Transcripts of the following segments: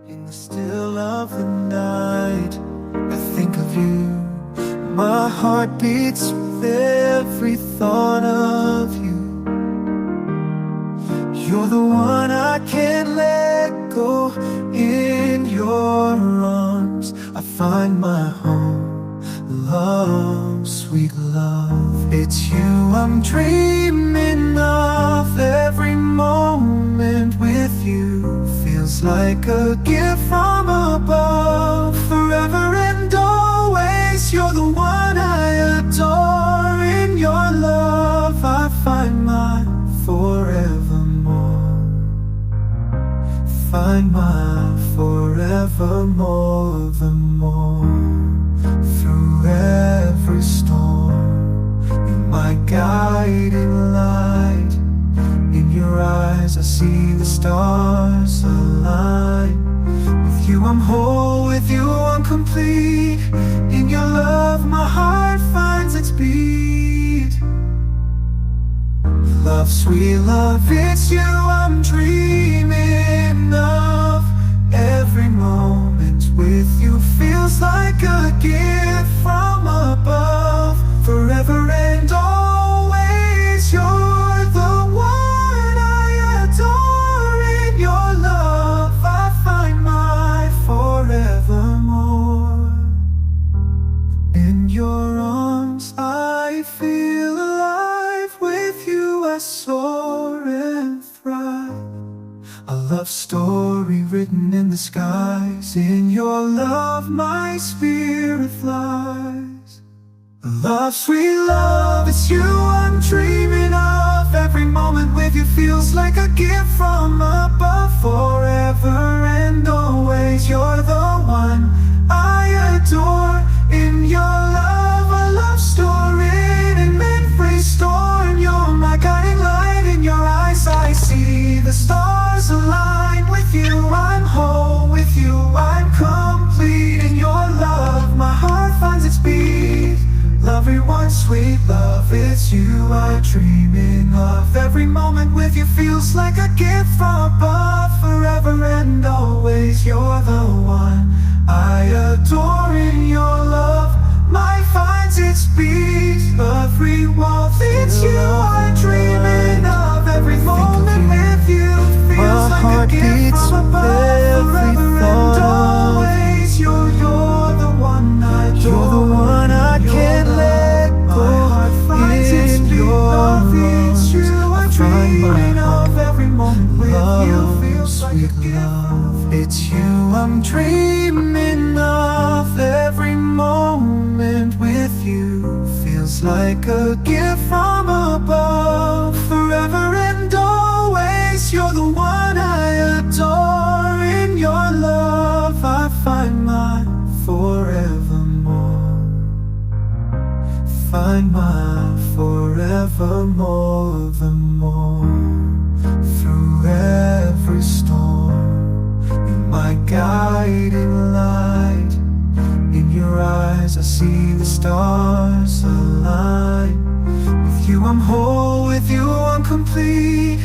In the still of the night, I think of you. My heart beats with every thought of you. You're the one I can't let go. In your arms I find my home. Love, sweet love, it's you I'm dreaming of. Every moment with you feels like a gift from above. Forever and always, you're the one I adore. In your love I find my forevermore. Find my forevermore, the more. Through every storm, you're my guiding light. In your eyes I see the stars align. With you I'm whole, with you I'm complete. In your love my heart finds its beat. Love, sweet love, it's you I'm dreaming of. Every moment with you feels like a gift from above. Forever and always, you're the one I adore. In your love I find my forevermore. In your arms I feel alive. With you I soar and thrive. A love story written in the skies. In your love my spirit flies. Love, sweet love, it's you I'm dreaming of. Every moment with you feels like a gift from above. Forever and always, you're the one I adore. In your love a love story in mid-free storm. You're my guiding light. In your eyes I see the stars align. With you I'm whole, with you I'm complete. In your love my heart finds its beat. Everyone, sweet love, it's you I'm dreaming of. Every moment with you feels like a gift from above. Forever and always, you're the one I adore. In your love my finds its beat. Every warmth, it's you I'm dreaming of. Every moment with you feels like a gift from above. Forever and always, you're the one I adore. You're the one I can't let go. My heart finds its beat. Love, it's you I'm dreaming of. Every moment with you feels like a gift. It's you I'm dreaming of. Every moment with you feels like a gift from above. Forever and always, you're the one I adore. In your love I find my forevermore. Find my forevermore, the more. Through every storm, you're my guiding light. In your eyes I see the stars align. With you I'm whole, with you I'm complete.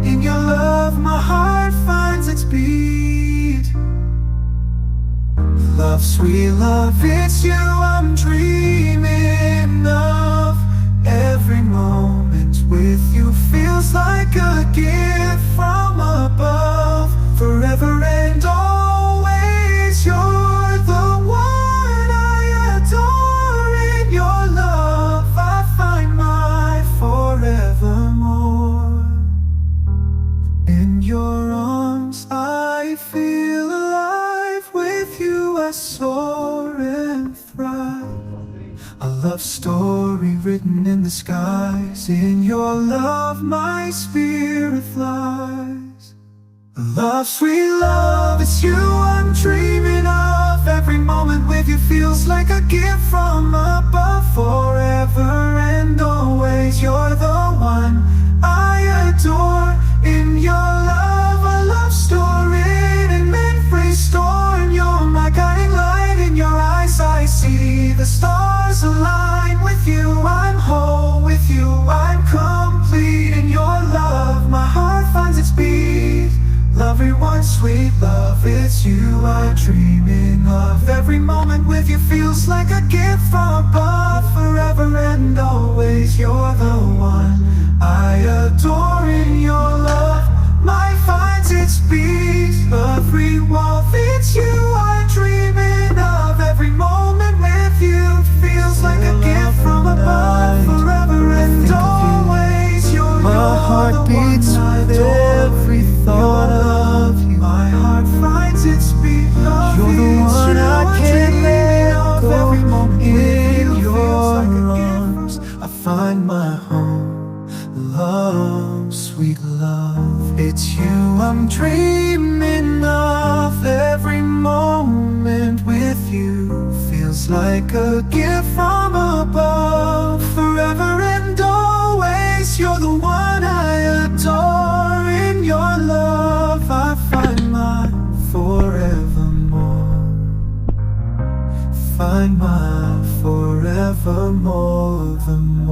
In your love my heart finds its beat. Love, sweet love, it's you I'm dreaming of. Every moment with you feels like a gift from above. Forever and always, you're the one I adore. In your love I find my forevermore. In your arms I feel alive. With you I soar and thrive. A love story written in the skies. In your love my spirit flies. Love, sweet love, it's you I'm dreaming of. Every moment with you feels like a gift from above. Forever and always, you're the one I adore. In your love a love story in mid-free storm. You're my guiding light. In your eyes I see the stars align. With you I'm whole, with you I'm complete. In your love my heart finds its beat. Everyone, sweet love, it's you dreaming of. Every moment with you feels like a gift from above. Forever and always, you're the one I adore. In your love, my finds its peace. Every wall fits you, I'm dreaming of. Every moment with you feels like a gift from above. Forever and always, you're My heart beats with every thought of you. My heart finds its beat. You're the one I can't let go. Every moment In with you your feels like a arms gift. I find my home. Love, sweet love, it's you I'm dreaming of. Every moment with you feels like a gift from above. Forever and always, you're the one I adore. In your love I find my forevermore. Find my forevermore, the more.